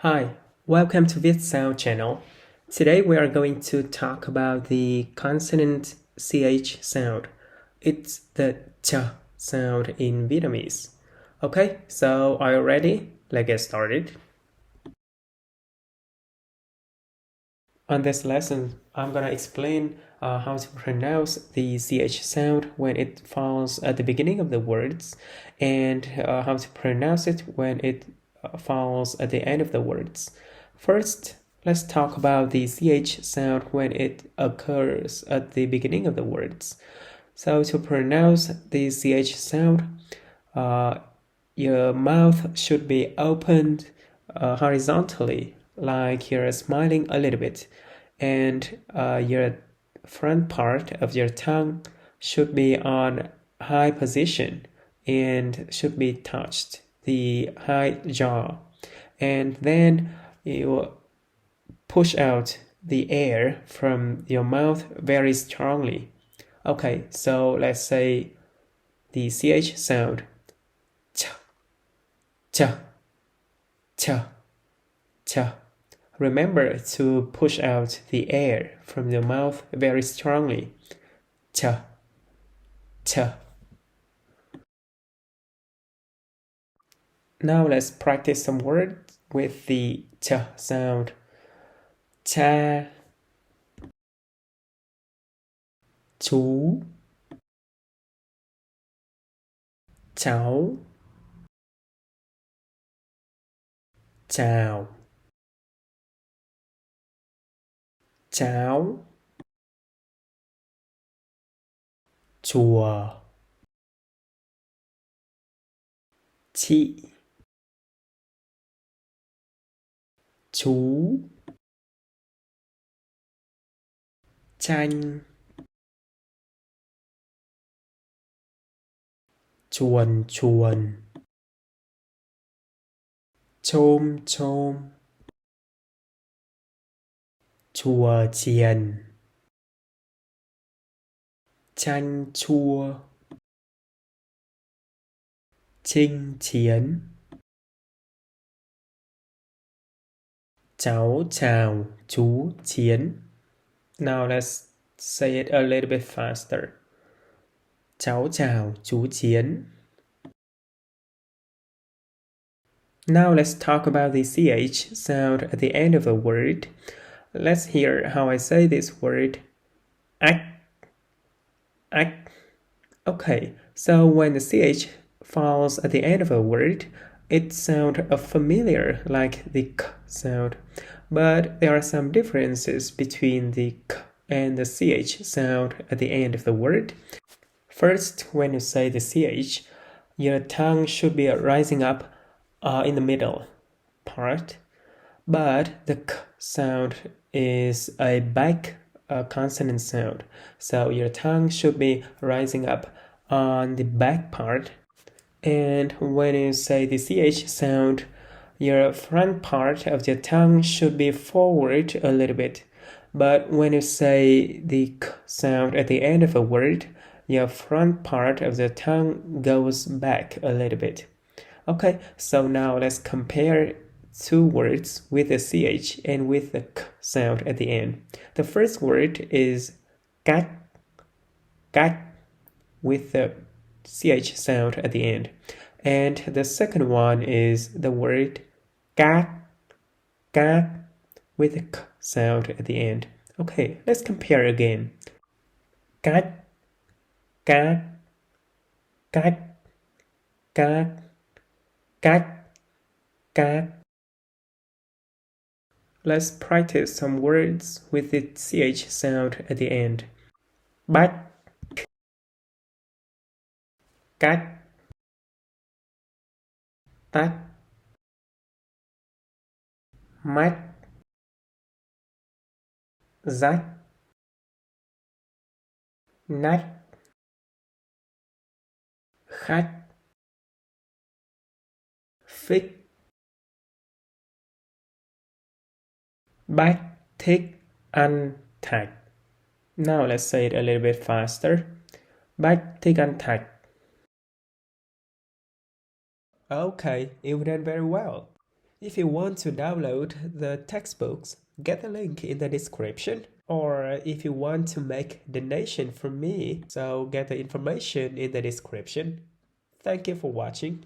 Hi, welcome to Vietsound channel. Today we are going to talk about the consonant CH sound. It's the ch sound in Vietnamese. Okay, so are you ready? Let's get started. On this lesson, I'm gonna explain how to pronounce the CH sound when it falls at the beginning of the words and how to pronounce it when it falls at the end of the words. First, let's talk about the CH sound when it occurs at the beginning of the words. So to pronounce the CH sound, your mouth should be opened horizontally, like you're smiling a little bit, and your front part of your tongue should be on high position and should be touched the high jaw, and then you push out the air from your mouth very strongly. Okay, so let's say the CH sound ch, ch, ch, ch. Remember to push out the air from your mouth very strongly. Ch, ch. Now let's practice some words with the ch sound. Cha, chú, cháu, chào, cháo, chùa, chị, chú, chanh, chuồn chuồn, chôm chôm, chùa chiền, chanh chua, chinh chiến, cháu chào chú chiến. Now let's say it a little bit faster. Cháu chào chú chiến. Now let's talk about the CH sound at the end of a word. Let's hear how I say this word. Ách. Ách. Okay, so when the CH falls at the end of a word, it sounds familiar like the K sound. But there are some differences between the K and the CH sound at the end of the word. First, when you say the CH, your tongue should be rising up in the middle part, but the K sound is a back consonant sound, so your tongue should be rising up on the back part. And when you say the CH sound, your front part of your tongue should be forward a little bit. But when you say the K sound at the end of a word, your front part of the tongue goes back a little bit. Okay, so now let's compare two words with the CH and with the K sound at the end. The first word is cat, with the CH sound at the end. And the second one is the word cat, with the K sound at the end. Okay, let's compare again. Cat, cat, cat, cat, cat, cat. Let's practice some words with the CH sound at the end. Bách, cát, tách, mách, rách, nách, khách, phích, bách thích ăn thạch. Now let's say it a little bit faster. Bách thích ăn thạch. Okay, you did very well. If you want to download the textbooks, get the link in the description. Or if you want to make donation from me, so get the information in the description. Thank you for watching.